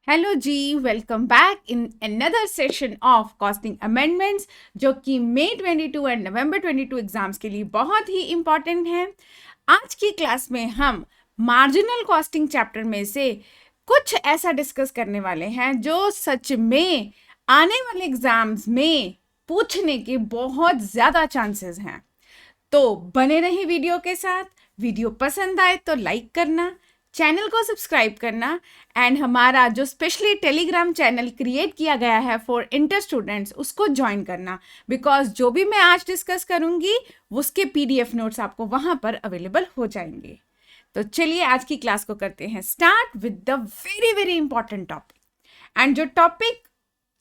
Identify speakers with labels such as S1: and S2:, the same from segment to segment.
S1: Hello जी, welcome back in another session of costing amendments जो कि मई 22 एंड नवंबर 22 एग्जाम्स के लिए बहुत ही इम्पॉर्टेंट है। आज की क्लास में हम मार्जिनल कॉस्टिंग चैप्टर में से कुछ ऐसा डिस्कस करने वाले हैं जो सच में आने वाले एग्जाम्स में पूछने के बहुत ज़्यादा चांसेस हैं। तो बने रहिए वीडियो के साथ। वीडियो पसंद आए तो लाइक करना, चैनल को सब्सक्राइब करना एंड हमारा जो स्पेशली टेलीग्राम चैनल क्रिएट किया गया है फॉर इंटर स्टूडेंट्स उसको ज्वाइन करना, बिकॉज जो भी मैं आज डिस्कस करूंगी उसके पीडीएफ नोट्स आपको वहां पर अवेलेबल हो जाएंगे। तो चलिए आज की क्लास को करते हैं start with the very very important topic. And जो टॉपिक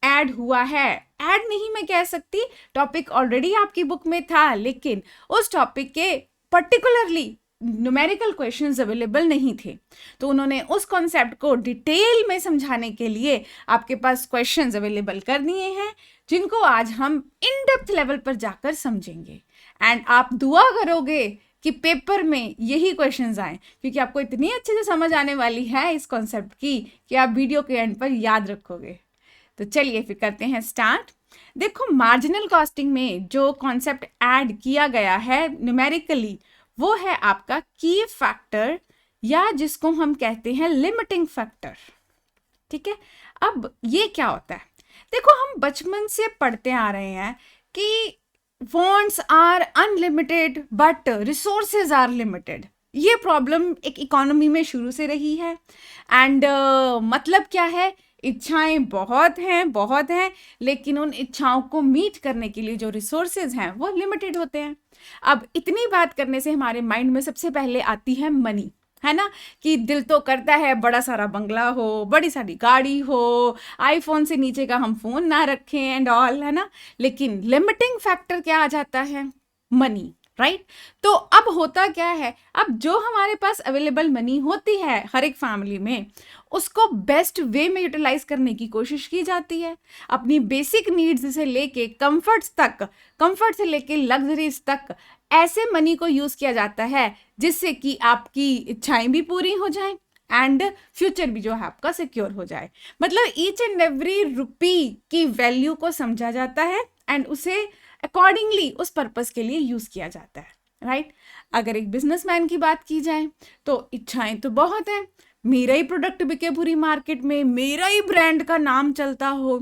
S1: ऐड हुआ है, ऐड नहीं मैं कह सकती, टॉपिक ऑलरेडी आपकी बुक में था, लेकिन उस टॉपिक के पर्टिकुलरली न्यूमेरिकल क्वेश्चंस अवेलेबल नहीं थे, तो उन्होंने उस कॉन्सेप्ट को डिटेल में समझाने के लिए आपके पास क्वेश्चंस अवेलेबल कर दिए हैं, जिनको आज हम इन डेप्थ लेवल पर जाकर समझेंगे। एंड आप दुआ करोगे कि पेपर में यही क्वेश्चंस आए, क्योंकि आपको इतनी अच्छे से समझ आने वाली है इस कॉन्सेप्ट की कि आप वीडियो के एंड पर याद रखोगे। तो चलिए फिर करते हैं स्टार्ट। देखो, मार्जिनल कॉस्टिंग में जो कॉन्सेप्ट ऐड किया गया है न्यूमेरिकली, वो है आपका की फैक्टर, या जिसको हम कहते हैं लिमिटिंग फैक्टर। ठीक है, अब ये क्या होता है? देखो, हम बचपन से पढ़ते आ रहे हैं कि wants are unlimited but resources are limited. ये प्रॉब्लम एक इकोनॉमी में शुरू से रही है। एंड मतलब क्या है? इच्छाएं बहुत हैं, लेकिन उन इच्छाओं को मीट करने के लिए जो रिसोर्सेज हैं वो लिमिटेड होते हैं। अब इतनी बात करने से हमारे माइंड में सबसे पहले आती है मनी, है ना? कि दिल तो करता है बड़ा सारा बंगला हो, बड़ी सारी गाड़ी हो, आईफोन से नीचे का हम फोन ना रखें एंड ऑल, है ना? लेकिन लिमिटिंग फैक्टर क्या आ जाता है? Money, right? तो अब होता क्या है, अब जो हमारे पास अवेलेबल मनी होती है हर एक फैमिली में, उसको बेस्ट वे में यूटिलाइज करने की कोशिश की जाती है। अपनी बेसिक नीड्स से लेके कंफर्ट्स तक, कंफर्ट से लेके लग्जरीज तक, ऐसे मनी को यूज किया जाता है जिससे कि आपकी इच्छाएं भी पूरी हो जाएं एंड फ्यूचर भी जो है आपका सिक्योर हो जाए। मतलब ईच एंड एवरी रुपी की वैल्यू को समझा जाता है एंड उसे अकॉर्डिंगली उस पर्पस के लिए यूज किया जाता है, राइट? अगर एक बिजनेसमैन की बात की जाए तो इच्छाएं तो बहुत है, मेरा ही प्रोडक्ट बिके पूरी मार्केट में, मेरा ही ब्रांड का नाम चलता हो।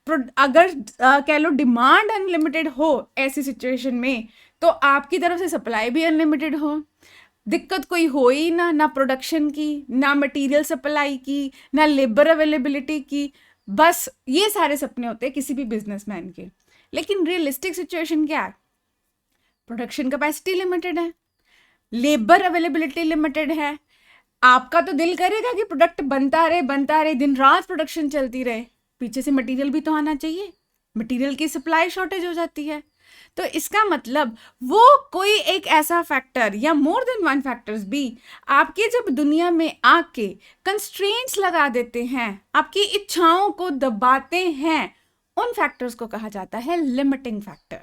S1: अगर कह लो डिमांड अनलिमिटेड हो ऐसी सिचुएशन में, तो आपकी तरफ से सप्लाई भी अनलिमिटेड हो, दिक्कत कोई हो ही ना प्रोडक्शन की, ना मटेरियल सप्लाई की, ना लेबर अवेलेबिलिटी की। बस ये सारे सपने होते हैं किसी भी बिजनेसमैन के। लेकिन रियलिस्टिक सिचुएशन क्या है? प्रोडक्शन कैपेसिटी लिमिटेड है, लेबर अवेलेबिलिटी लिमिटेड है। आपका तो दिल करेगा कि प्रोडक्ट बनता रहे, दिन रात प्रोडक्शन चलती रहे, पीछे से मटेरियल भी तो आना चाहिए, मटेरियल की सप्लाई शॉर्टेज हो जाती है। तो इसका मतलब वो कोई एक ऐसा फैक्टर या मोर देन वन फैक्टर्स भी आपके जब दुनिया में आके कंस्ट्रेंट्स लगा देते हैं, आपकी इच्छाओं को दबाते हैं, उन फैक्टर्स को कहा जाता है लिमिटिंग फैक्टर,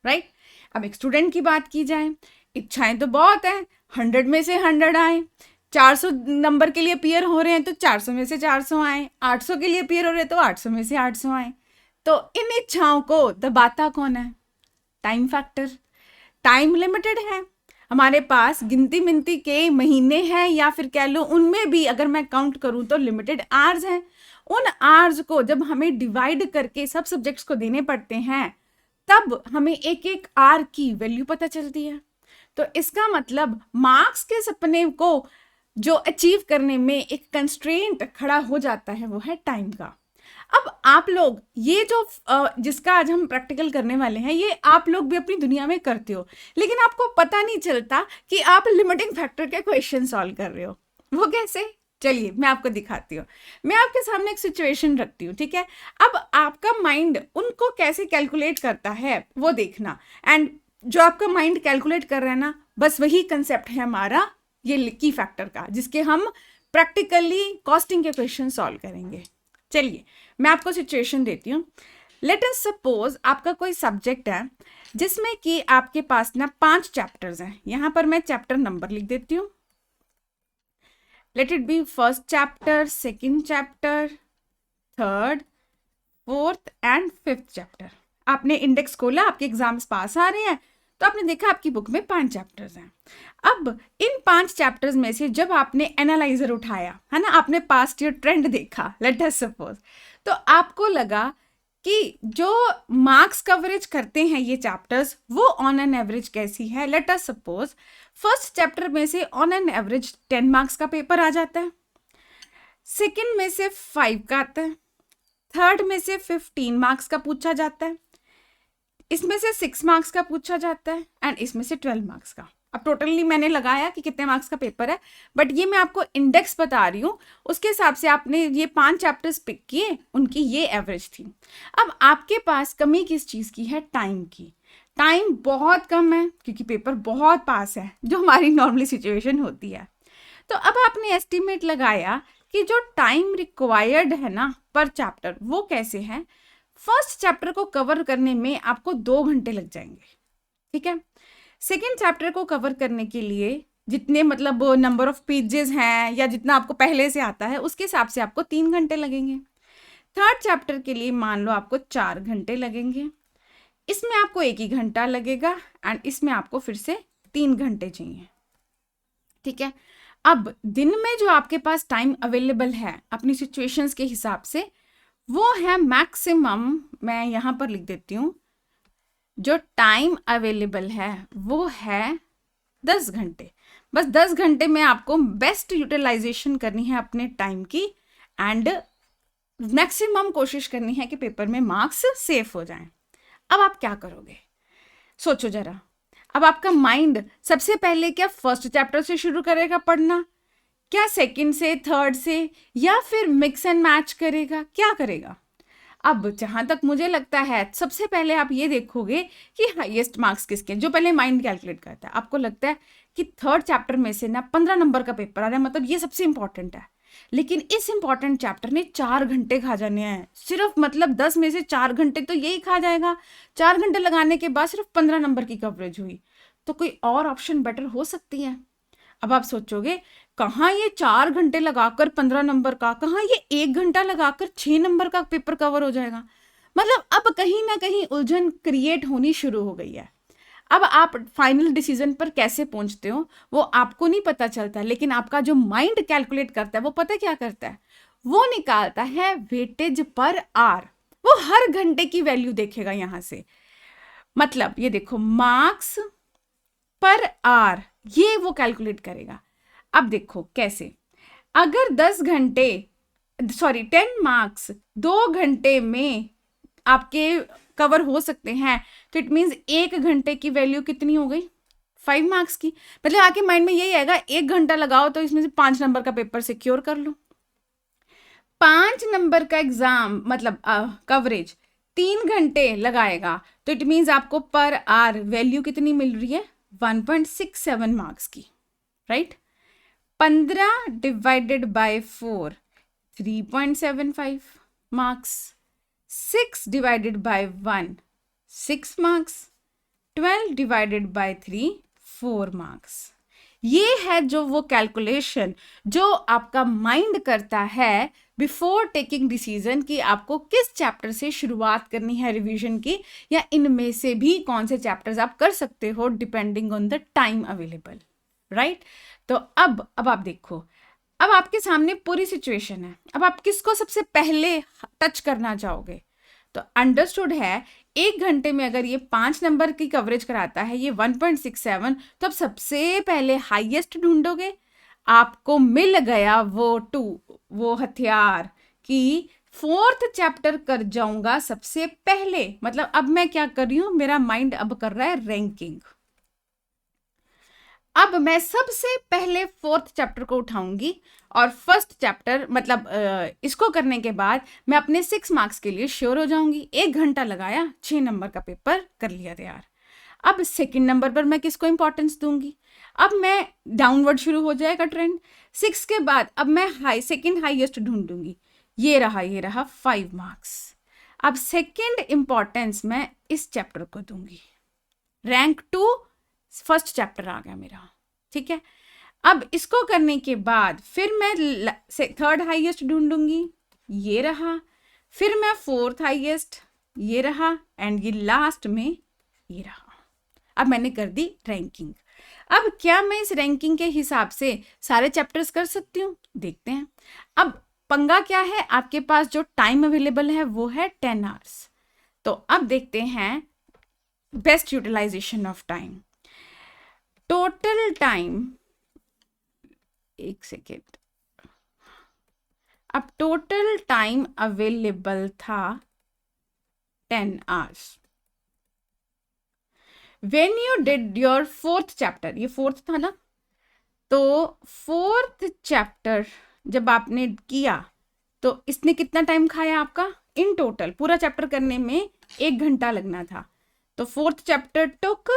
S1: राइट? अब एक स्टूडेंट की बात की जाए, इच्छाएं तो बहुत हैं, 100 में से 100 आए, 400 नंबर के लिए अपीयर हो रहे हैं तो 400 में से 400 आए, 800 के लिए अपीयर हो रहे हैं तो 800 में से 800 आए। तो इन इच्छाओं को दबाता कौन है? Time factor. टाइम लिमिटेड है, हमारे पास गिनती मिनती के महीने हैं, या फिर कह लो उनमें भी अगर मैं काउंट करूं तो लिमिटेड आवर्स हैं। उन आवर्स को जब हमें डिवाइड करके सब सब्जेक्ट्स को देने पड़ते हैं, तब हमें एक एक आर की वैल्यू पता चलती है। तो इसका मतलब मार्क्स के सपने को जो अचीव करने में एक कंस्ट्रेंट खड़ा हो जाता है वो है टाइम का। अब आप लोग ये जो जिसका आज हम प्रैक्टिकल करने वाले हैं, ये आप लोग भी अपनी दुनिया में करते हो, लेकिन आपको पता नहीं चलता कि आप लिमिटिंग फैक्टर के क्वेश्चन सॉल्व कर रहे हो। वो कैसे? चलिए मैं आपको दिखाती हूँ। मैं आपके सामने एक सिचुएशन रखती हूँ, ठीक है? अब आपका माइंड उनको कैसे कैलकुलेट करता है वो देखना, एंड जो आपका माइंड कैलकुलेट कर रहा है ना, बस वही कंसेप्ट है हमारा ये की फैक्टर का, जिसके हम प्रैक्टिकली कॉस्टिंग के क्वेश्चन सॉल्व करेंगे। चलिए मैं आपको सिचुएशन देती हूँ। लेट अस सपोज आपका कोई सब्जेक्ट है जिसमें कि आपके पास ना 5 चैप्टर्स हैं। यहाँ पर मैं चैप्टर नंबर लिख देती हूँ। Let it be first chapter, second chapter, third, fourth and fifth chapter. आपने इंडेक्स खोला, आपके एग्जाम्स पास आ रहे हैं, तो आपने देखा आपकी बुक में 5 चैप्टर्स हैं। अब इन 5 चैप्टर्स में से जब आपने एनालाइजर उठाया है ना, आपने पास्ट ईयर ट्रेंड देखा, लेट अस सपोज, तो आपको लगा कि जो मार्क्स कवरेज करते हैं ये चैप्टर्स, वो ऑन एन एवरेज कैसी है। Let us suppose first chapter में से ऑन एन एवरेज 10 मार्क्स का पेपर आ जाता है, सेकंड में से 5 का आता है, थर्ड में से 15 मार्क्स का पूछा जाता है, इसमें से 6 मार्क्स का पूछा जाता है, एंड इसमें से 12 मार्क्स का। अब टोटली मैंने लगाया कि कितने मार्क्स का पेपर है, बट ये मैं आपको इंडेक्स बता रही हूँ, उसके हिसाब से आपने ये 5 चैप्टर्स पिक किए, उनकी ये एवरेज थी। अब आपके पास कमी किस चीज़ की है? टाइम की। टाइम बहुत कम है क्योंकि पेपर बहुत पास है, जो हमारी नॉर्मली सिचुएशन होती है। तो अब आपने एस्टिमेट लगाया कि जो टाइम रिक्वायर्ड है ना पर चैप्टर, वो कैसे है। फर्स्ट चैप्टर को कवर करने में आपको 2 घंटे लग जाएंगे, ठीक है। सेकेंड चैप्टर को कवर करने के लिए जितने मतलब नंबर ऑफ पेजेस हैं या जितना आपको पहले से आता है उसके हिसाब से आपको 3 घंटे लगेंगे। थर्ड चैप्टर के लिए मान लो आपको 4 घंटे लगेंगे, इसमें आपको 1 ही घंटा लगेगा, एंड इसमें आपको फिर से 3 घंटे चाहिए, ठीक है। अब दिन में जो आपके पास टाइम अवेलेबल है अपनी सिचुएशंस के हिसाब से, वो है मैक्सिमम, मैं यहाँ पर लिख देती हूँ, जो टाइम अवेलेबल है वो है 10 घंटे। बस 10 घंटे में आपको बेस्ट यूटिलाइजेशन करनी है अपने टाइम की, एंड मैक्सिमम कोशिश करनी है कि पेपर में मार्क्स सेफ हो जाएं। अब आप क्या करोगे, सोचो जरा। अब आपका माइंड सबसे पहले क्या फर्स्ट चैप्टर से शुरू करेगा पढ़ना, क्या सेकंड से, थर्ड से, या फिर मिक्स एंड मैच करेगा, क्या करेगा? अब जहाँ तक मुझे लगता है सबसे पहले आप ये देखोगे कि हाईएस्ट मार्क्स किसके, जो पहले माइंड कैलकुलेट करता है। आपको लगता है कि थर्ड चैप्टर में से ना 15 नंबर का पेपर आ रहा है, मतलब ये सबसे इंपॉर्टेंट है, लेकिन इस इंपॉर्टेंट चैप्टर ने 4 घंटे खा जाने हैं सिर्फ, मतलब 10 में से 4 घंटे तो यही खा जाएगा। 4 घंटे लगाने के बाद सिर्फ 15 नंबर की कवरेज हुई, तो कोई और ऑप्शन बेटर हो सकती है। अब आप सोचोगे कहाँ ये 4 घंटे लगाकर 15 नंबर का, कहाँ ये 1 घंटा लगाकर 6 नंबर का पेपर कवर हो जाएगा। मतलब अब कहीं ना कहीं उलझन क्रिएट होनी शुरू हो गई है। अब आप फाइनल डिसीजन पर कैसे पहुंचते हो वो आपको नहीं पता चलता, लेकिन आपका जो माइंड कैलकुलेट करता है वो पता क्या करता है, वो निकालता है वेटेज पर आर। वो हर घंटे की वैल्यू देखेगा यहाँ से, मतलब ये देखो मार्क्स पर आर, ये वो कैलकुलेट करेगा। अब देखो कैसे, अगर 10 मार्क्स 2 घंटे में आपके कवर हो सकते हैं, तो इट मीन्स 1 घंटे की वैल्यू कितनी हो गई? 5 मार्क्स की। मतलब आपके माइंड में यही आएगा 1 घंटा लगाओ तो इसमें से 5 नंबर का पेपर सिक्योर कर लो। 5 नंबर का एग्जाम मतलब कवरेज 3 घंटे लगाएगा, तो इट मीन्स आपको पर आर वैल्यू कितनी मिल रही है? 1.67 मार्क्स की, right. 15 divided by 4 3.75 marks, 6 divided by 1 6 marks, 12 divided by 3 4 marks. ये है जो वो कैलकुलेशन जो आपका माइंड करता है बिफोर टेकिंग डिसीजन कि आपको किस चैप्टर से शुरुआत करनी है रिवीजन की, या इनमें से भी कौन से चैप्टर्स आप कर सकते हो depending on the time available, right. तो अब आप देखो, अब आपके सामने पूरी सिचुएशन है, अब आप किसको सबसे पहले टच करना चाहोगे? तो अंडरस्टूड है 1 घंटे में अगर ये 5 नंबर की कवरेज कराता है, ये 1.67, तो अब सबसे पहले हाईएस्ट ढूंढोगे। आपको मिल गया वो हथियार कि 4th चैप्टर कर जाऊंगा सबसे पहले। मतलब अब मैं क्या कर रही हूं, मेरा माइंड अब कर रहा है रैंकिंग। अब मैं सबसे पहले 4th चैप्टर को उठाऊंगी, और फर्स्ट चैप्टर मतलब इसको करने के बाद मैं अपने 6 मार्क्स के लिए श्योर हो जाऊंगी। 1 घंटा लगाया, 6 नंबर का पेपर कर लिया तैयार। अब सेकंड नंबर पर मैं किसको इंपॉर्टेंस दूंगी? अब मैं डाउनवर्ड शुरू हो जाएगा ट्रेंड। 6 के बाद अब मैं सेकंड हाईएस्ट ढूंढूंगी, ये रहा 5 मार्क्स। अब सेकंड इंपॉर्टेंस मैं इस चैप्टर को दूंगी, रैंक 2 फर्स्ट चैप्टर आ गया मेरा, ठीक है। अब इसको करने के बाद फिर मैं थर्ड हाईएस्ट ढूंढूंगी, ये रहा। फिर मैं फोर्थ हाईएस्ट, ये रहा, एंड ये लास्ट में ये रहा। अब मैंने कर दी रैंकिंग। अब क्या मैं इस रैंकिंग के हिसाब से सारे चैप्टर्स कर सकती हूँ? देखते हैं। अब पंगा क्या है, आपके पास जो टाइम अवेलेबल है वो है 10 आवर्स। तो अब देखते हैं best utilization of time. Total time, एक सेकेंड, अब टोटल टाइम अवेलेबल था 10 hours. When you did your fourth chapter, ये फोर्थ था ना, तो फोर्थ चैप्टर जब आपने किया तो इसने कितना टाइम खाया आपका? इन टोटल पूरा चैप्टर करने में 1 घंटा लगना था। तो fourth chapter took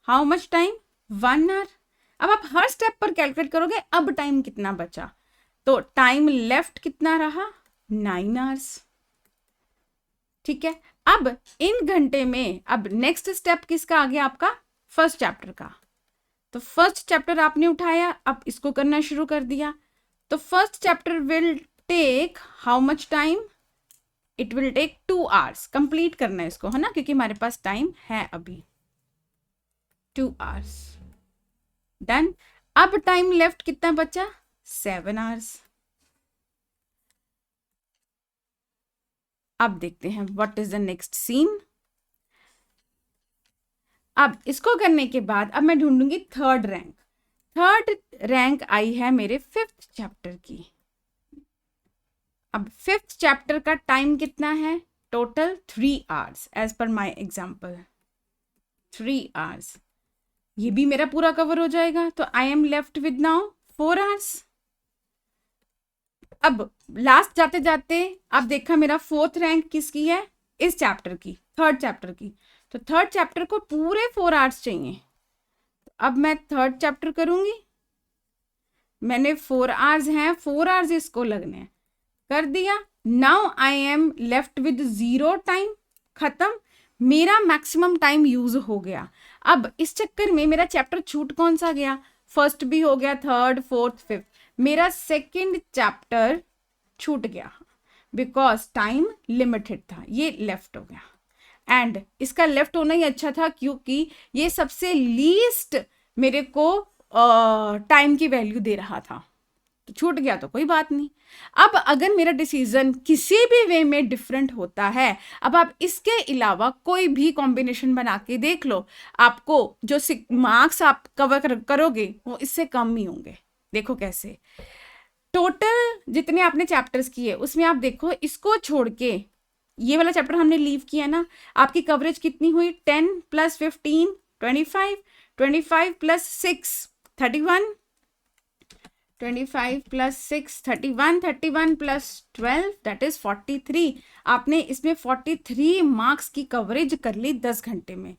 S1: how much time? 1 hour. अब आप हर स्टेप पर कैलकुलेट करोगे अब टाइम कितना बचा, तो टाइम लेफ्ट कितना रहा? 9 आवर्स। ठीक है, अब इन घंटे में अब नेक्स्ट स्टेप किसका आ गया आपका? फर्स्ट चैप्टर का। तो फर्स्ट चैप्टर आपने उठाया, अब इसको करना शुरू कर दिया। तो first chapter will take how much time? It will take 2 hours. Complete करना है इसको, है ना, क्योंकि हमारे पास टाइम है अभी 2 आवर्स। डन। अब टाइम लेफ्ट कितना बचा? 7 आवर्स। अब देखते हैं what is the next scene. अब इसको करने के बाद अब मैं ढूंढूंगी थर्ड रैंक। थर्ड रैंक आई है मेरे 5th चैप्टर की। अब 5th चैप्टर का टाइम कितना है? Total 3 hours as per my example, 3 hours. ये भी मेरा पूरा कवर हो जाएगा, तो I am left with now 4 hours. अब लास्ट जाते जाते अब देखा मेरा 4th रैंक किसकी है? इस चैप्टर की, थर्ड चैप्टर की। तो थर्ड चैप्टर को पूरे 4 आवर्स चाहिए। अब मैं थर्ड चैप्टर करूंगी, मैंने 4 आवर्स हैं, 4 आवर्स इसको लगने हैं, कर दिया। Now I am left with 0 time, खत्म, मेरा मैक्सिमम टाइम यूज हो गया। अब इस चक्कर में मेरा चैप्टर छूट कौन सा गया? फर्स्ट भी हो गया, थर्ड, फोर्थ, फिफ्थ, मेरा सेकेंड चैप्टर छूट गया बिकॉज टाइम लिमिटेड था, ये लेफ्ट हो गया। एंड इसका लेफ्ट होना ही अच्छा था क्योंकि ये सबसे लीस्ट मेरे को टाइम की वैल्यू दे रहा था, तो छूट गया तो कोई बात नहीं। अब अगर मेरा डिसीजन किसी भी वे में डिफरेंट होता है, अब आप इसके अलावा कोई भी कॉम्बिनेशन बना के देख लो, आपको जो मार्क्स आप कवर करोगे वो इससे कम ही होंगे। देखो कैसे, टोटल जितने आपने चैप्टर्स किए उसमें आप देखो, इसको छोड़ के ये वाला चैप्टर हमने लीव किया ना, आपकी कवरेज कितनी हुई? 10 + 15 25, 25 + 6 31, 25 + 6 31, 31 + 12 दैट इज 43। आपने इसमें 43 मार्क्स की कवरेज कर ली 10 घंटे में।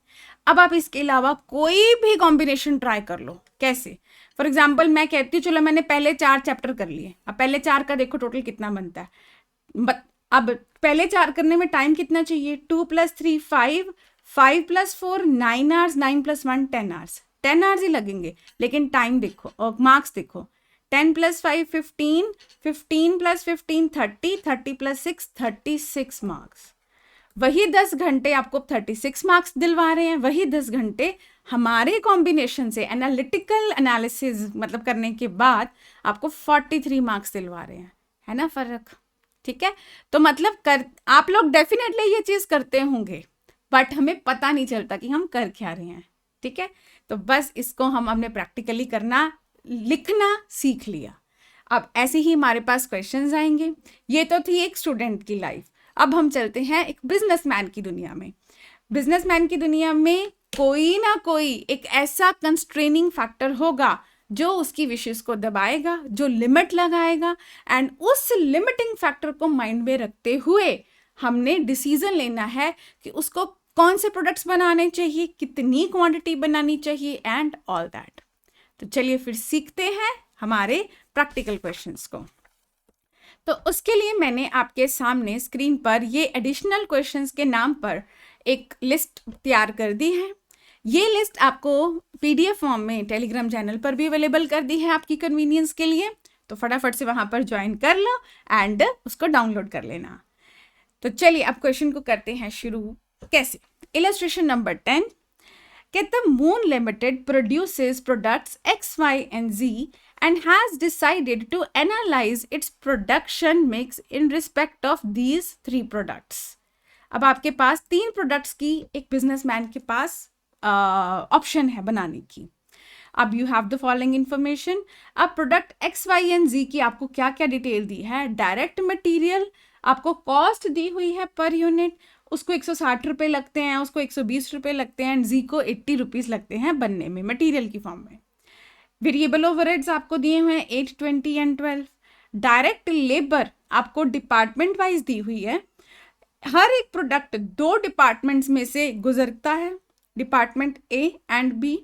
S1: अब आप इसके अलावा कोई भी कॉम्बिनेशन ट्राई कर लो। कैसे? फॉर एग्जाम्पल मैं कहती हूँ चलो मैंने पहले 4 चैप्टर कर लिए, अब पहले 4 का देखो टोटल कितना बनता है। अब पहले 4 करने में टाइम कितना चाहिए? 2 + 3 5, 5 + 4 9 आवर्स, 9 + 1 10 आवर्स, 10 आवर्स ही लगेंगे। लेकिन टाइम देखो और मार्क्स देखो, 10 + 5 15, 15 + 15 30, 30 + 6 36 मार्क्स। वही 10 घंटे आपको 36 मार्क्स दिलवा रहे हैं, वही 10 घंटे हमारे कॉम्बिनेशन से एनालिटिकल एनालिसिस मतलब करने के बाद आपको 43 मार्क्स दिलवा रहे हैं, है ना फर्क? ठीक है, तो मतलब आप लोग डेफिनेटली ये चीज करते होंगे, बट हमें पता नहीं चलता कि हम कर क्या रहे हैं। ठीक है, तो बस इसको हम हमने प्रैक्टिकली करना, लिखना सीख लिया। अब ऐसे ही हमारे पास क्वेश्चंस आएंगे। ये तो थी एक स्टूडेंट की लाइफ। अब हम चलते हैं एक बिजनेसमैन की दुनिया में। बिजनेसमैन की दुनिया में कोई ना कोई एक ऐसा कंस्ट्रेनिंग फैक्टर होगा जो उसकी विशेष को दबाएगा, जो लिमिट लगाएगा, एंड उस लिमिटिंग फैक्टर को माइंड में रखते हुए हमने डिसीजन लेना है कि उसको कौन से प्रोडक्ट्स बनाने चाहिए, कितनी क्वांटिटी बनानी चाहिए, एंड ऑल दैट। तो चलिए फिर सीखते हैं हमारे प्रैक्टिकल क्वेश्चंस को। तो उसके लिए मैंने आपके सामने स्क्रीन पर ये एडिशनल क्वेश्चंस के नाम पर एक लिस्ट तैयार कर दी है। ये लिस्ट आपको PDF फॉर्म में टेलीग्राम चैनल पर भी अवेलेबल कर दी है आपकी कन्वीनियंस के लिए, तो फटाफट से वहाँ पर ज्वाइन कर लो एंड उसको डाउनलोड कर लेना। तो चलिए अब क्वेश्चन को करते हैं शुरू। कैसे? इलस्ट्रेशन नंबर 10 कहता है moon limited produces products X, Y and Z and has decided to analyze its production mix in respect of these 3 products. अब आपके पास 3 प्रोडक्ट्स की एक बिजनेसमैन के पास ऑप्शन है बनाने की। अब you have the following information. अब product X, Y and Z की आपको क्या क्या डिटेल दी है? डायरेक्ट मटेरियल आपको कॉस्ट दी हुई है पर यूनिट, उसको 160 रुपये लगते हैं, उसको 120 रुपये लगते हैं, एंड जी को 80 रुपीज़ लगते हैं बनने में मटेरियल की फॉर्म में। वेरिएबल ओवरहेड्स आपको दिए हुए हैं 8, 20 एंड 12। डायरेक्ट लेबर आपको डिपार्टमेंट वाइज दी हुई है। हर एक प्रोडक्ट 2 डिपार्टमेंट्स में से गुजरता है, डिपार्टमेंट ए एंड बी।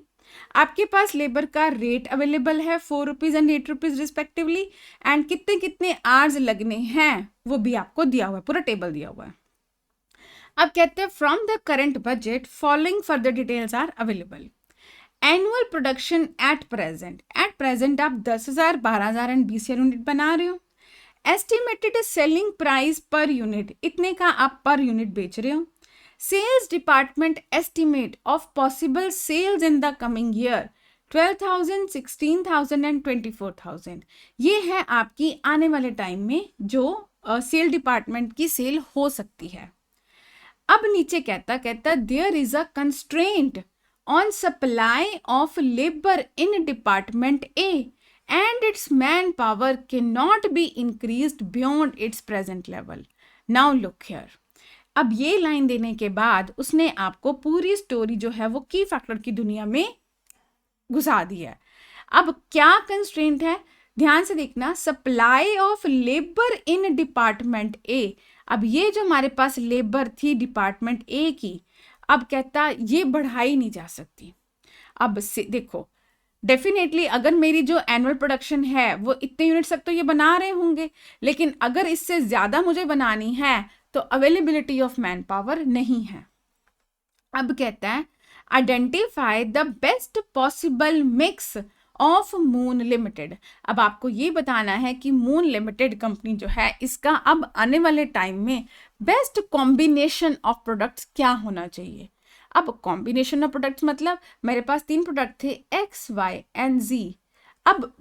S1: आपके पास लेबर का रेट अवेलेबल है 4 rupees and 8 rupees respectively, and कितने कितने आवर्स लगने हैं वो भी आपको दिया हुआ है, पूरा टेबल दिया हुआ है। अब कहते हैं from the current budget following further details are available. Annual production at present आप 10,000, 12,000 एंड 20,000 यूनिट बना रहे हो। Estimated selling price per unit, इतने का आप पर यूनिट बेच रहे हो। Sales department estimate of possible sales in the coming year 12,000, 16,000 and 24,000। ये है आपकी आने वाले टाइम में जो सेल डिपार्टमेंट की सेल हो सकती है। अब नीचे कहता there is a constraint on supply of labour in department A and its man power cannot be increased beyond its present level. Now look here. अब ये लाइन देने के बाद उसने आपको पूरी स्टोरी जो है वो की फैक्टर की दुनिया में घुसा दी है। अब क्या कंस्ट्रेंट है ध्यान से देखना, supply of labour in department A. अब ये जो हमारे पास लेबर थी डिपार्टमेंट ए की, अब कहता ये बढ़ाई नहीं जा सकती। अब से देखो डेफिनेटली अगर मेरी जो एनुअल प्रोडक्शन है वो इतने यूनिट्स तक तो ये बना रहे होंगे, लेकिन अगर इससे ज़्यादा मुझे बनानी है तो अवेलेबिलिटी ऑफ मैन पावर नहीं है। अब कहता है identify the best possible mix of moon limited. अब आपको ये बताना है कि मून लिमिटेड कंपनी जो है इसका अब आने वाले टाइम में बेस्ट कॉम्बिनेशन ऑफ प्रोडक्ट्स क्या होना चाहिए। अब कॉम्बिनेशन ऑफ प्रोडक्ट्स मतलब मेरे पास 3 प्रोडक्ट थे X, Y एंड Z। अब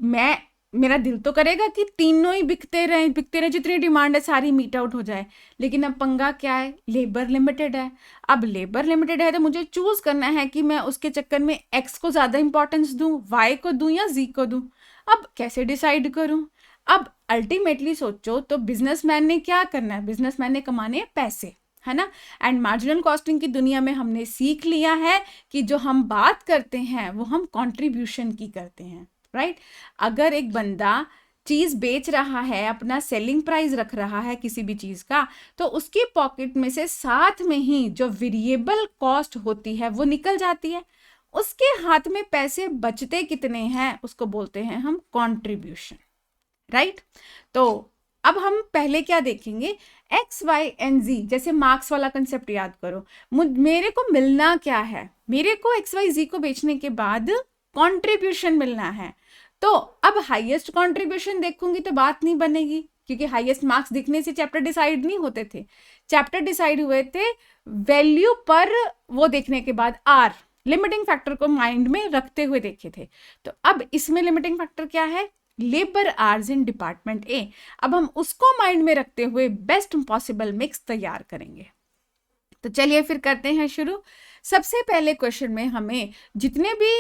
S1: मेरा दिल तो करेगा कि तीनों ही बिकते रहे, जितनी डिमांड है सारी मीट आउट हो जाए, लेकिन अब पंगा क्या है, लेबर लिमिटेड है। अब लेबर लिमिटेड है तो मुझे चूज करना है कि मैं उसके चक्कर में X को ज़्यादा इंपॉर्टेंस दूं, Y को दूं या Z को दूं। अब कैसे डिसाइड करूं? अब अल्टीमेटली सोचो तो बिजनेसमैन ने क्या करना है, बिजनेसमैन ने कमाने पैसे, है ना। एंड मार्जिनल कॉस्टिंग की दुनिया में हमने सीख लिया है कि जो हम बात करते हैं वो हम कंट्रीब्यूशन की करते हैं, राइट। अगर एक बंदा चीज़ बेच रहा है, अपना सेलिंग प्राइस रख रहा है किसी भी चीज़ का, तो उसकी पॉकेट में से साथ में ही जो वेरिएबल कॉस्ट होती है वो निकल जाती है। उसके हाथ में पैसे बचते कितने हैं उसको बोलते हैं हम कंट्रीब्यूशन, राइट। तो अब हम पहले क्या देखेंगे, X, Y एंड Z, जैसे मार्क्स वाला कंसेप्ट याद करो। मेरे को मिलना क्या है, मेरे को X, Y, Z को बेचने के बाद कंट्रीब्यूशन मिलना है। तो अब हाईएस्ट कंट्रीब्यूशन देखूंगी तो बात नहीं बनेगी, क्योंकि हाईएस्ट मार्क्स दिखने से चैप्टर डिसाइड नहीं होते थे। चैप्टर डिसाइड हुए थे वैल्यू पर, वो देखने के बाद R लिमिटिंग फैक्टर को माइंड में रखते हुए देखे थे। तो अब इसमें लिमिटिंग फैक्टर क्या है, labour hours in department A. अब हम उसको माइंड में रखते हुए बेस्ट पॉसिबल मिक्स तैयार करेंगे। तो चलिए फिर करते हैं शुरू। सबसे पहले क्वेश्चन में हमें जितने भी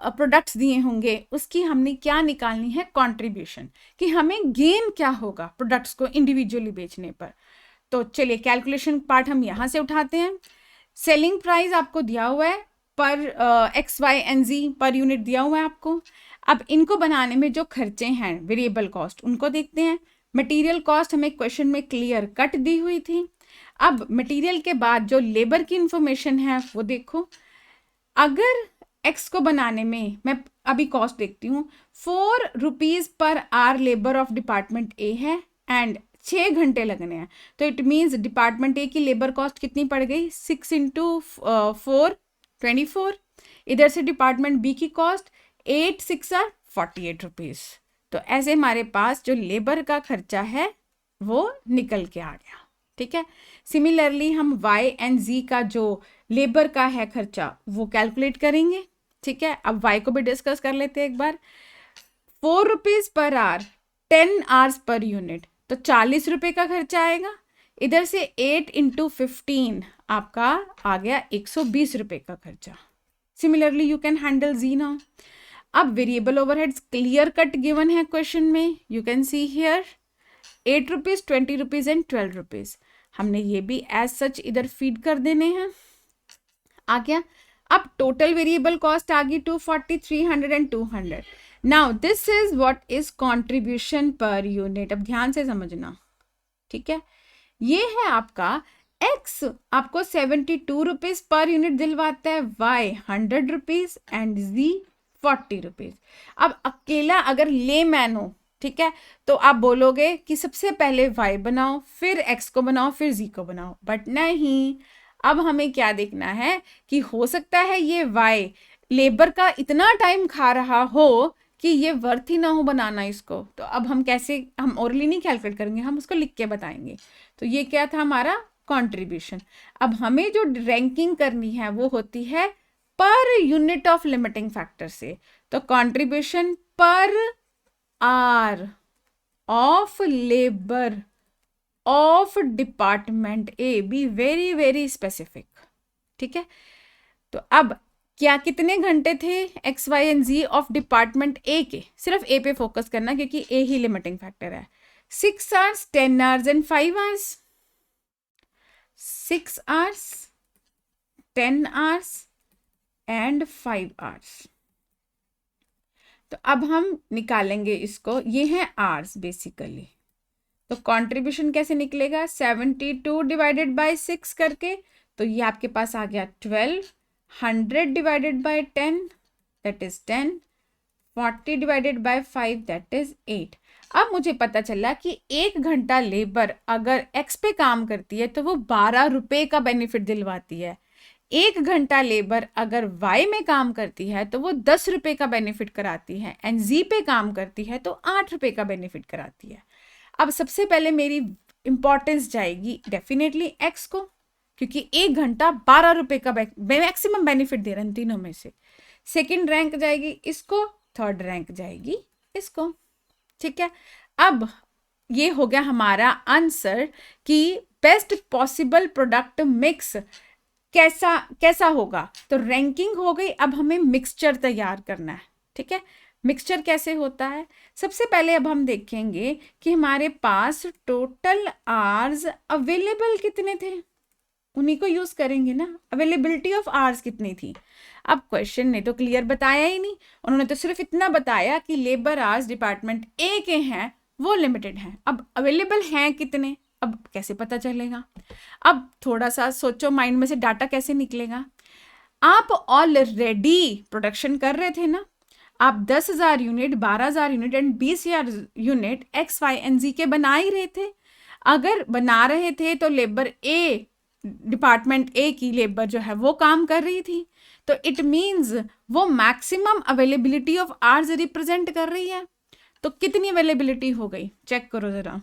S1: प्रोडक्ट्स दिए होंगे उसकी हमने क्या निकालनी है, कंट्रीब्यूशन, कि हमें गेन क्या होगा प्रोडक्ट्स को इंडिविजुअली बेचने पर। तो चलिए कैलकुलेशन पार्ट हम यहाँ से उठाते हैं। सेलिंग प्राइस आपको दिया हुआ है पर X, Y and Z per unit दिया हुआ है आपको। अब इनको बनाने में जो खर्चे हैं वेरिएबल कॉस्ट उनको देखते हैं। मटेरियल कॉस्ट हमें क्वेश्चन में क्लियर कट दी हुई थी। अब मटेरियल के बाद जो लेबर की इंफॉर्मेशन है वो देखो। अगर X को बनाने में मैं अभी कॉस्ट देखती हूँ, 4 rupees per hour labour of department A है एंड 6 घंटे लगने हैं। तो इट मीन्स डिपार्टमेंट ए की लेबर कॉस्ट कितनी पड़ गई, 6 × 4 24। इधर से डिपार्टमेंट बी की कॉस्ट 8 6 48 रुपीज़। तो ऐसे हमारे पास जो लेबर का खर्चा है वो निकल के आ गया, ठीक है। सिमिलरली हम y एंड z का जो लेबर का है खर्चा वो कैलकुलेट करेंगे, ठीक है। अब y को भी डिस्कस कर लेते हैं एक बार। 4 rupees per hour, 10 hours per unit, तो 40 रुपए का खर्चा आएगा। इधर से 8 इंटू 15 आपका आ गया 120 रुपए का खर्चा। Similarly you can handle Z now. अब variable overheads clear cut given है क्वेश्चन में, you can see here 8 rupees, 20 rupees and 12 rupees. हमने ये भी एज सच इधर फीड कर देने हैं, आ गया। अब टोटल वेरिएबल कॉस्ट आ गई 240, 300 and 200। Now this is what is contribution per unit. अब ध्यान से समझना, ठीक है। ये है आपका x, आपको 72 रुपीज पर यूनिट दिलवाता है, y 100 rupees and z 40 rupees. अब अकेला अगर लेमैन हो, ठीक है, तो आप बोलोगे कि सबसे पहले y बनाओ, फिर x को बनाओ, फिर z को बनाओ, बट नहीं। अब हमें क्या देखना है कि हो सकता है ये y लेबर का इतना टाइम खा रहा हो कि ये वर्थ ही ना हो बनाना इसको। तो अब हम कैसे, हम ओरली नहीं कैलकुलेट करेंगे, हम उसको लिख के बताएंगे। तो ये क्या था हमारा कंट्रीब्यूशन। अब हमें जो रैंकिंग करनी है वो होती है per unit of limiting factor से। तो contribution per hour of labour of department A, be very very specific, ठीक है। तो अब क्या कितने घंटे थे X Y and Z of department A के, सिर्फ ए पे फोकस करना क्योंकि ए ही लिमिटिंग फैक्टर है। 6 hours, 10 hours and 5 hours. 6 hours, 10 hours and 5 hours. तो अब हम निकालेंगे इसको, ये है आवर्स बेसिकली। तो कंट्रीब्यूशन कैसे निकलेगा, 72 डिवाइडेड बाय 6 करके, तो ये आपके पास आ गया 12, 100 divided by 10 that is 10, 40 divided by 5 that is 8। अब मुझे पता चला कि 1 घंटा लेबर अगर x पे काम करती है तो वो 12 रुपए का बेनिफिट दिलवाती है। 1 घंटा लेबर अगर y में काम करती है तो वो 10 रुपए का बेनिफिट कराती है, एंड z पे काम करती है तो 8 रुपए का बेनिफिट कराती है। अब सबसे पहले मेरी इंपॉर्टेंस जाएगी डेफिनेटली x को, क्योंकि 1 घंटा 12 रुपए का मैक्सिमम बेनिफिट दे रहे हैं तीनों में से। सेकंड रैंक जाएगी इसको, थर्ड रैंक जाएगी इसको, ठीक है। अब ये हो गया हमारा आंसर कि बेस्ट पॉसिबल प्रोडक्ट मिक्स कैसा होगा। तो रैंकिंग हो गई, अब हमें मिक्सचर तैयार करना है, ठीक है। मिक्सचर कैसे होता है, सबसे पहले अब हम देखेंगे कि हमारे पास टोटल आवर्स अवेलेबल कितने थे, उन्हीं को यूज करेंगे ना। अवेलेबिलिटी ऑफ आवर्स कितनी थी। अब क्वेश्चन ने तो क्लियर बताया ही नहीं, उन्होंने तो सिर्फ इतना बताया कि लेबर आवर्स डिपार्टमेंट ए के हैं वो लिमिटेड हैं। अब अवेलेबल हैं कितने, अब कैसे पता चलेगा। अब थोड़ा सा सोचो माइंड में से डाटा कैसे निकलेगा। आप ऑलरेडी प्रोडक्शन कर रहे थे ना, आप 10,000 unit, 12,000 unit and 20,000 unit X Y and Z के बना ही रहे थे। अगर बना रहे थे तो लेबर ए, डिपार्टमेंट ए की लेबर जो है वो काम कर रही थी, तो इट मीन्स वो maximum availability of hours represent कर रही है। तो कितनी अवेलेबिलिटी हो गई चेक करो जरा।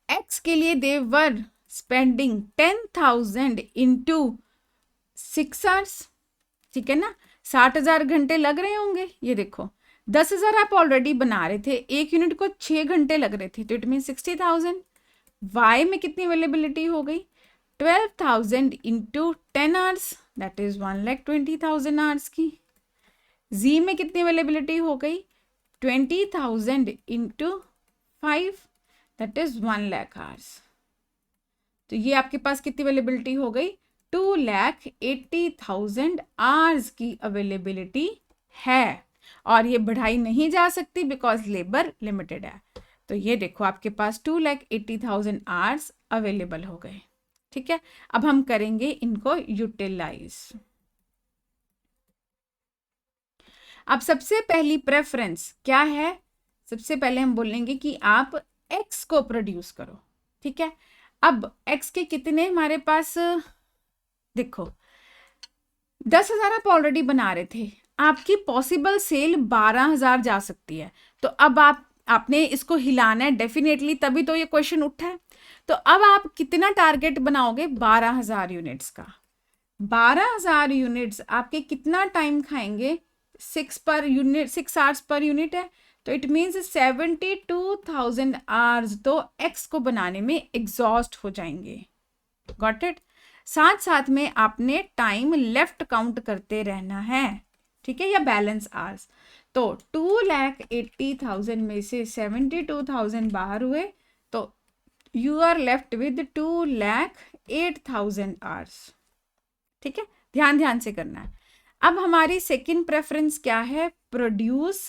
S1: एक्स के लिए दे वर स्पेंडिंग 10,000 इंटू 6 आवर्स, ठीक है ना। 60,000 घंटे लग रहे होंगे। ये देखो 10,000 आप ऑलरेडी बना रहे थे, एक यूनिट को 6 घंटे लग रहे थे, तो इट मीन 60,000। वाई में कितनी अवेलेबिलिटी हो गई, 12,000 into 10 hours that is 1,20,000 hours की। जी में कितनी अवेलेबिलिटी हो गई, 20,000 इंटू 5 दैट इज 1,00,000 आवर्स। तो ये आपके पास कितनी अवेलेबिलिटी हो गई, 2,80,000 आवर्स की अवेलेबिलिटी है, और ये बढ़ाई नहीं जा सकती बिकॉज लेबर लिमिटेड है। तो ये देखो आपके पास 2,80,000 आवर्स अवेलेबल हो गए, ठीक है। अब हम करेंगे इनको यूटिलाइज। अब सबसे पहली प्रेफरेंस क्या है, सबसे पहले हम बोलेंगे कि आप x को प्रोड्यूस करो, ठीक है। अब x के कितने हमारे पास, देखो 10,000 आप ऑलरेडी बना रहे थे, आपकी पॉसिबल सेल 12,000 जा सकती है। तो अब आपने इसको हिलाना है डेफिनेटली, तभी तो ये क्वेश्चन उठा है। तो अब आप कितना टारगेट बनाओगे? 12,000 यूनिट्स का। 12,000 यूनिट्स आपके कितना टाइम खाएंगे? 6 per unit, 6 hours per unit है, तो इट मीन्स 72,000 आवर्स तो एक्स को बनाने में एग्जॉस्ट हो जाएंगे। Got it? साथ साथ में आपने टाइम लेफ्ट काउंट करते रहना है, ठीक है, या बैलेंस आवर्स। तो 2,80,000 में से 72,000 बाहर हुए, तो you are left with 2,08,000 hours. ठीक है, ध्यान से करना है। अब हमारी सेकंड प्रेफरेंस क्या है? प्रोड्यूस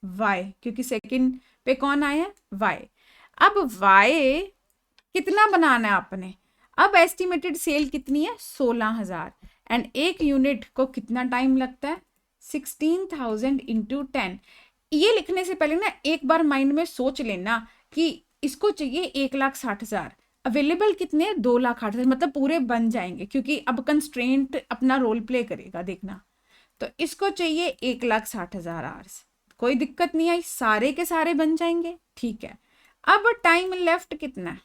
S1: वाई, क्योंकि सेकंड पे कौन आया? वाई। अब वाई कितना बनाना है आपने? अब एस्टिमेटेड सेल कितनी है? 16,000, एंड एक यूनिट को कितना टाइम लगता है? 16,000 इंटू 10। ये लिखने से पहले ना एक बार माइंड में सोच लेना कि इसको चाहिए 1,60,000, अवेलेबल कितने? 2,08,000, मतलब पूरे बन जाएंगे, क्योंकि अब कंस्ट्रेंट अपना रोल प्ले करेगा, देखना। तो इसको चाहिए 1,60,000 आवर्स, कोई दिक्कत नहीं आई, सारे के सारे बन जाएंगे, ठीक है। अब टाइम लेफ्ट कितना है?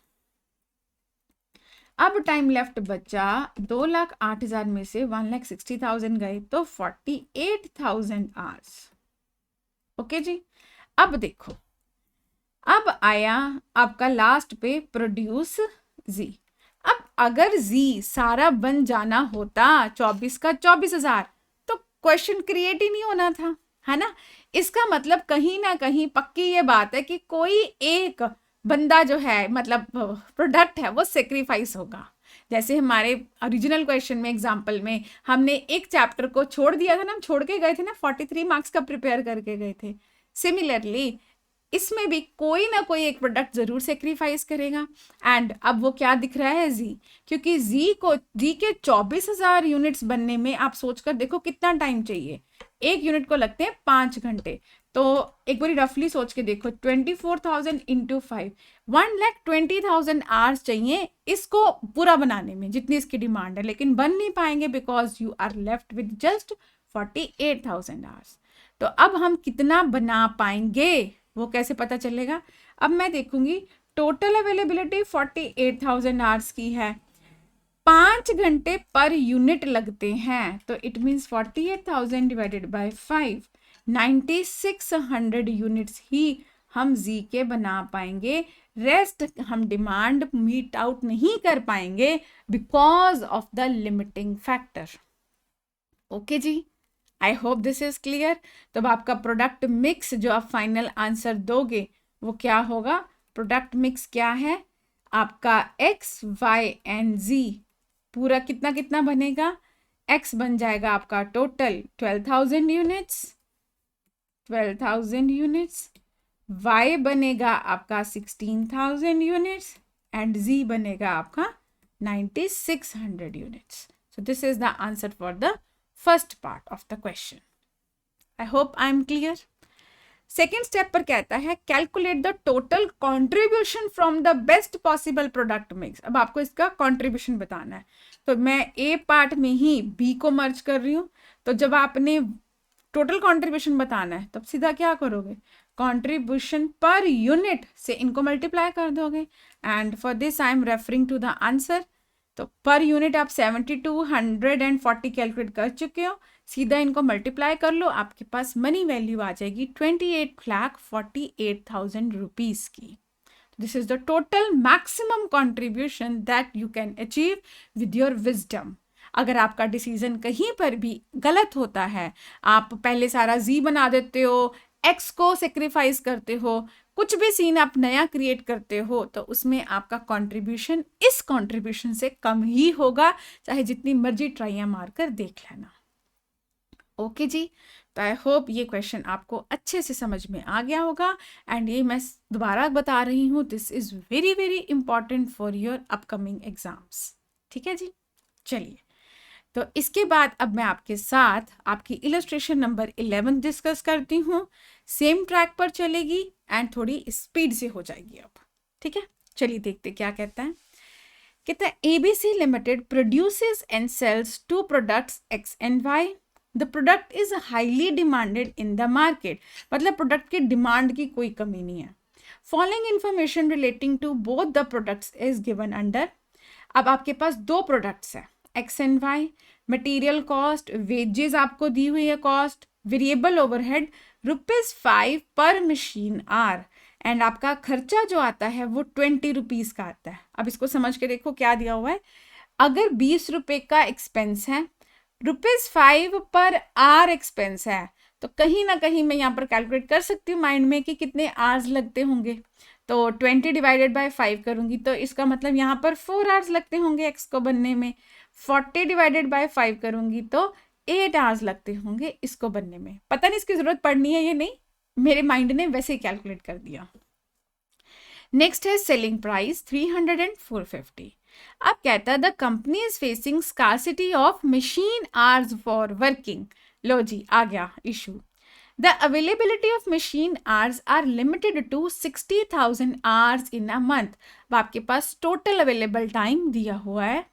S1: अब टाइम लेफ्ट बचा 2,08,000 में से 1,60,000 गए, तो 48,000 आवर्स। ओके जी। अब देखो, अब आया आपका लास्ट पे प्रोड्यूस जी। अब अगर जी सारा बन जाना होता 24 का 24,000, तो क्वेश्चन क्रिएट ही नहीं होना था, है ना। इसका मतलब कहीं ना कहीं पक्की ये बात है कि कोई एक बंदा जो है, मतलब प्रोडक्ट है, वो सेक्रीफाइस होगा। जैसे हमारे ओरिजिनल क्वेश्चन में, एग्जाम्पल में, हमने एक चैप्टर को छोड़ दिया था ना, हम छोड़ के गए थे ना, 43 मार्क्स का प्रिपेयर करके गए थे। सिमिलरली इसमें भी कोई ना कोई एक प्रोडक्ट जरूर सेक्रीफाइस करेगा। एंड अब वो क्या दिख रहा है? जी, क्योंकि जी के 24,000 यूनिट्स बनने में आप सोचकर देखो कितना टाइम चाहिए। एक यूनिट को लगते हैं 5 घंटे, तो एक बार रफली सोच के देखो, 24,000 इंटू 5, 1,20,000 आवर्स चाहिए इसको पूरा बनाने में, जितनी इसकी डिमांड है, लेकिन बन नहीं पाएंगे because you are left with just 48,000 hours. तो अब हम कितना बना पाएंगे वो कैसे पता चलेगा? अब मैं देखूंगी टोटल अवेलेबिलिटी 48,000 आवर्स की है, 5 घंटे पर यूनिट लगते हैं, तो it means 48,000 divided by 5, 9,600 units ही हम जी के बना पाएंगे। रेस्ट हम डिमांड मीट आउट नहीं कर पाएंगे because of the limiting factor. Okay जी, I hope this is clear. तो आपका प्रोडक्ट मिक्स जो आप फाइनल आंसर दोगे वो क्या होगा? प्रोडक्ट मिक्स क्या है आपका? एक्स, वाई एंड जी पूरा कितना कितना बनेगा? एक्स बन जाएगा आपका टोटल 12,000 यूनिट्स, 12,000 यूनिट्स। वाई बनेगा आपका 16,000 यूनिट्स, एंड जी बनेगा आपका 9,600 units. So this is the answer for the first part of the question. I hope I am clear. Second step पर कहता है calculate the total contribution from the best possible product mix. अब आपको इसका contribution बताना है, तो मैं ए पार्ट में ही बी को मर्ज कर रही हूँ। तो जब आपने टोटल कॉन्ट्रीब्यूशन बताना है तब सीधा क्या करोगे? कॉन्ट्रीब्यूशन पर यूनिट से इनको मल्टीप्लाई कर दोगे, and for this I am referring to the answer. तो पर यूनिट आप 7,240 कैलकुलेट कर चुके हो, सीधा इनको मल्टीप्लाई कर लो, आपके पास मनी वैल्यू आ जाएगी 28,48,000 रुपीज की। This is the total maximum contribution that you can achieve with your wisdom. अगर आपका डिसीजन कहीं पर भी गलत होता है, आप पहले सारा जी बना देते हो, एक्स को सेक्रीफाइस करते हो, कुछ भी सीन आप नया क्रिएट करते हो, तो उसमें आपका कंट्रीब्यूशन इस कंट्रीब्यूशन से कम ही होगा, चाहे जितनी मर्जी ट्राइयां मारकर देख लेना। ओके जी, तो आई होप ये क्वेश्चन आपको अच्छे से समझ में आ गया होगा, एंड ये मैं दोबारा बता रही हूँ, this is very very important for your upcoming exams. ठीक है जी, चलिए। तो इसके बाद अब मैं आपके साथ आपकी इलस्ट्रेशन नंबर 11 डिस्कस करती हूँ। सेम ट्रैक पर चलेगी एंड थोड़ी स्पीड से हो जाएगी अब। ठीक है, चलिए देखते क्या कहता है। कहता है ABC limited produces and sells 2 products X and Y। The product is highly demanded in the market, मतलब प्रोडक्ट की डिमांड की कोई कमी नहीं है। Following information relating to both the products is given under. अब आपके पास दो प्रोडक्ट्स हैं, X and Y. Material cost, wages आपको दी हुई है कॉस्ट, वेरिएबल ओवरहेड ₹5 पर मशीन आर, एंड आपका खर्चा जो आता है वो 20 रुपीज़ का आता है। अब इसको समझ के देखो क्या दिया हुआ है। अगर 20 रुपये का एक्सपेंस है, ₹5 पर आर एक्सपेंस है, तो कहीं ना कहीं मैं यहाँ पर कैलकुलेट कर सकती हूँ माइंड में कि कितने आवर्स लगते होंगे। तो 20 डिवाइडेड बाय 5 करूँगी तो इसका मतलब यहाँ पर 4 आवर्स लगते होंगे एक्स को बनने में। 40 डिवाइडेड बाय 5 करूँगी तो 8 आवर्स लगते होंगे इसको बनने में। पता नहीं इसकी ज़रूरत पड़नी है या नहीं, मेरे माइंड ने वैसे ही कैलकुलेट कर दिया। नेक्स्ट है सेलिंग प्राइस 300 एंड 450। अब कहता है the company is facing scarcity of machine hours for working. लो जी, आ गया issue. The availability of machine hours are limited to 60,000 hours in a month. अब आपके पास टोटल अवेलेबल टाइम दिया हुआ है।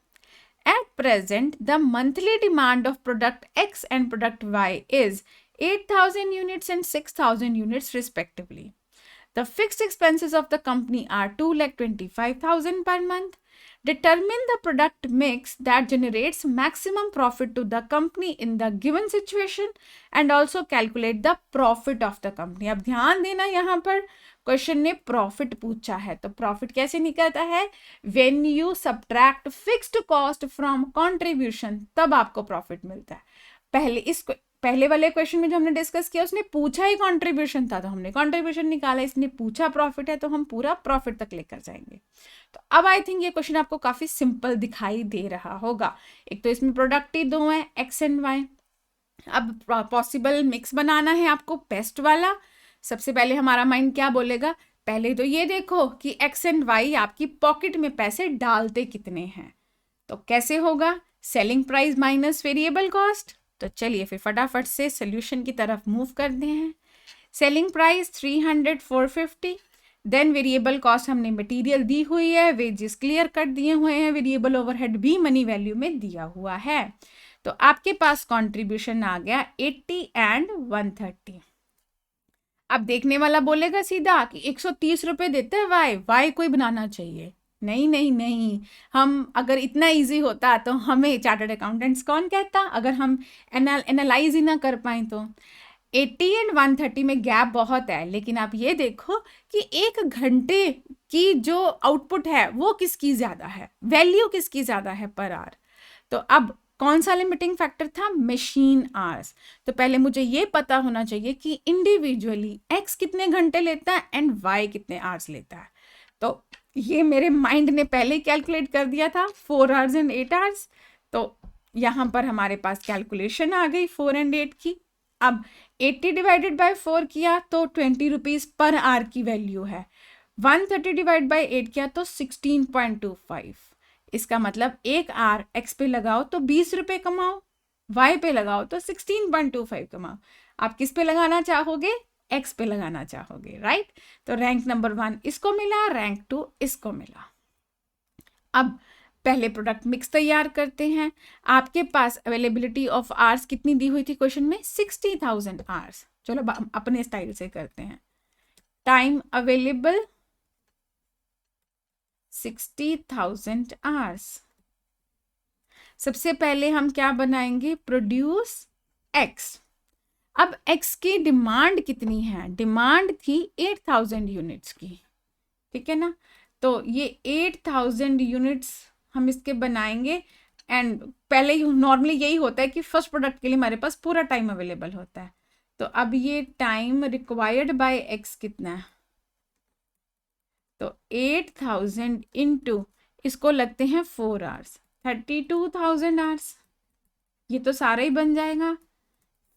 S1: At present, the monthly demand of product X and product Y is 8,000 units and 6,000 units respectively. The fixed expenses of the company are 2,25,000 per month. Determine the product mix that generates maximum profit to the company in the given situation and also calculate the profit of the company. अब ध्यान देना, यहाँ पर question ने profit पूछा है, तो profit कैसे निकलता है? When you subtract fixed cost from contribution, तब आपको प्रॉफिट मिलता है। पहले वाले क्वेश्चन में जो हमने डिस्कस किया उसने पूछा ही कंट्रीब्यूशन था, तो हमने कंट्रीब्यूशन निकाला, इसने पूछा प्रॉफिट है तो हम पूरा प्रॉफिट तक लेकर जाएंगे। तो अब आई थिंक ये क्वेश्चन आपको काफी सिंपल दिखाई दे रहा होगा। एक तो इसमें प्रोडक्ट ही दो हैं, एक्स एंड वाई। अब पॉसिबल मिक्स बनाना है आपको बेस्ट वाला। सबसे पहले हमारा माइंड क्या बोलेगा? पहले तो ये देखो कि एक्स एंड वाई आपकी पॉकेट में पैसे डालते कितने हैं। तो कैसे होगा? Selling price minus variable cost. तो चलिए फिर फटाफट से सोल्यूशन की तरफ मूव करते हैं। Selling price 300 450, then variable cost हमने मटेरियल दी हुई है, वेजेस क्लियर कट दिए हुए हैं, वेरिएबल ओवरहेड भी मनी वैल्यू में दिया हुआ है। तो आपके पास कंट्रीब्यूशन आ गया 80 एंड 130। अब देखने वाला बोलेगा सीधा कि 130 रुपये देते हैं वाई कोई बनाना चाहिए। नहीं नहीं नहीं, हम अगर इतना इजी होता तो हमें चार्टर्ड अकाउंटेंट्स कौन कहता, अगर हम एनालाइज ही ना कर पाए तो। 80 एंड 130 में गैप बहुत है, लेकिन आप ये देखो कि एक घंटे की जो आउटपुट है वो किसकी ज़्यादा है, वैल्यू किसकी ज़्यादा है पर आवर। तो अब कौन सा लिमिटिंग फैक्टर था? Machine hours. तो पहले मुझे ये पता होना चाहिए कि इंडिविजुअली एक्स कितने घंटे लेता है एंड वाई कितने आवर्स लेता है। तो ये मेरे माइंड ने पहले ही कैलकुलेट कर दिया था, 4 आवर्स एंड 8 आवर्स। तो यहाँ पर हमारे पास कैलकुलेशन आ गई 4 एंड 8 की। अब 80 डिवाइडेड बाय 4 किया तो 20 रुपीज़ पर आवर की वैल्यू है। 130 डिवाइड बाय 8 किया तो 16.25। इसका मतलब एक आर एक्स पे लगाओ तो 20 रुपये कमाओ, वाई पे लगाओ तो 16.25 कमाओ। आप किस पे लगाना चाहोगे? एक्स पे लगाना चाहोगे, राइट? तो रैंक नंबर 1 इसको मिला, रैंक 2 इसको मिला। अब पहले प्रोडक्ट मिक्स तैयार करते हैं। आपके पास अवेलेबिलिटी ऑफ आवर्स कितनी दी हुई थी क्वेश्चन में? 60,000 आवर्स। चलो अपने स्टाइल से करते हैं। Time available 60,000 hours. सबसे पहले हम क्या बनाएंगे? Produce x. अब एक्स की डिमांड कितनी है? डिमांड थी 8,000 यूनिट्स की, ठीक है ना? तो ये 8,000 यूनिट्स हम इसके बनाएंगे। एंड पहले नॉर्मली यही होता है कि फर्स्ट प्रोडक्ट के लिए हमारे पास पूरा टाइम अवेलेबल होता है। तो अब ये टाइम रिक्वायर्ड बाय एक्स कितना है? तो 8,000 इंटू इसको लगते हैं 4 आवर्स, 32,000 आवर्स। ये तो सारा ही बन जाएगा।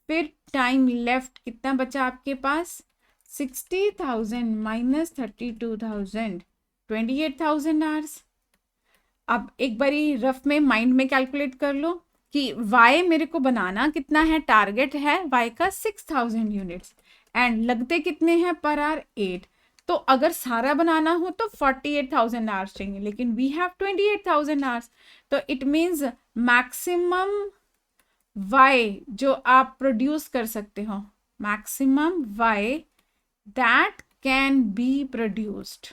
S1: फिर टाइम लेफ्ट कितना बचा आपके पास? 60,000 माइनस 32,000, 28,000 आवर्स। अब एक बारी रफ में माइंड में कैलकुलेट कर लो कि वाई मेरे को बनाना कितना है, टारगेट है वाई का 6,000 यूनिट्स, एंड लगते कितने हैं पर आवर? 8। तो अगर सारा बनाना हो तो 48,000 आवर्स चाहिए, लेकिन वी हैव 28,000 आवर्स। तो इट मीन्स मैक्सिमम y जो आप प्रोड्यूस कर सकते हो, maximum y that can be produced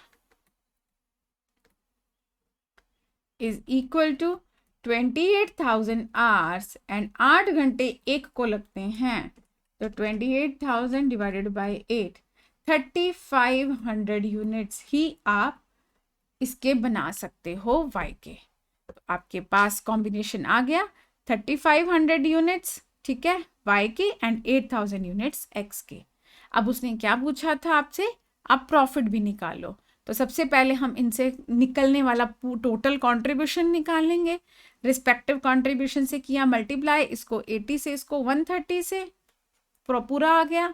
S1: is equal to 28,000 hours, and 8 घंटे एक को लगते हैं, तो 28,000 डिवाइडेड बाई 8, 3,500 यूनिट्स ही आप इसके बना सकते हो y के। तो आपके पास कॉम्बिनेशन आ गया 3,500 यूनिट्स, ठीक है, y के, एंड 8,000 यूनिट्स x के। अब उसने क्या पूछा था आपसे, आप प्रॉफिट भी निकालो। तो सबसे पहले हम इनसे निकलने वाला टोटल कंट्रीब्यूशन निकालेंगे। रिस्पेक्टिव कंट्रीब्यूशन से किया मल्टीप्लाई, इसको 80 से इसको 130 से, पूरा आ गया।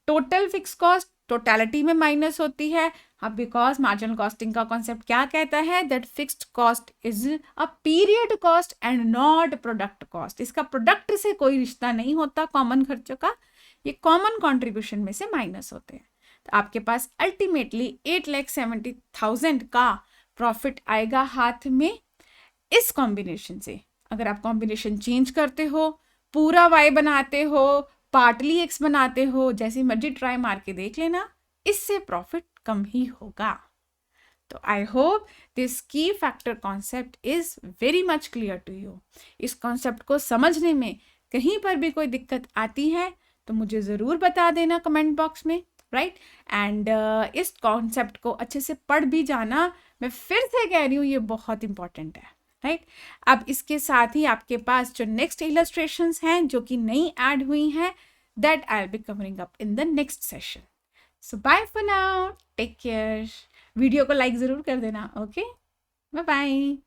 S1: टोटल फिक्स कॉस्ट टोटलिटी में माइनस होती है। अब बिकॉज मार्जिनल कॉस्टिंग का कॉन्सेप्ट क्या कहता है, that fixed cost is a period cost and not product cost. इसका प्रोडक्ट से कोई रिश्ता नहीं होता कॉमन खर्चों का, ये कॉमन कंट्रीब्यूशन में से माइनस होते हैं। तो आपके पास अल्टीमेटली 8,70,000 का प्रॉफिट आएगा हाथ में इस कॉम्बिनेशन से। अगर आप कॉम्बिनेशन चेंज करते हो, पूरा y बनाते हो, पार्टली x बनाते हो, जैसी मर्जी ट्राई मार के देख लेना, इससे प्रॉफिट कम ही होगा। तो I hope this key factor concept is very much clear to you. इस कॉन्सेप्ट को समझने में कहीं पर भी कोई दिक्कत आती है तो मुझे ज़रूर बता देना कमेंट बॉक्स में, राइट। एंड इस कॉन्सेप्ट को अच्छे से पढ़ भी जाना, मैं फिर से कह रही हूँ ये बहुत इंपॉर्टेंट है, राइट। अब इसके साथ ही आपके पास जो नेक्स्ट इलस्ट्रेशंस हैं जो कि नई ऐड हुई हैं, that I will be covering up in the next session. So bye for now, take care. Video को लाइक ज़रूर कर देना, ओके, बाय बाय।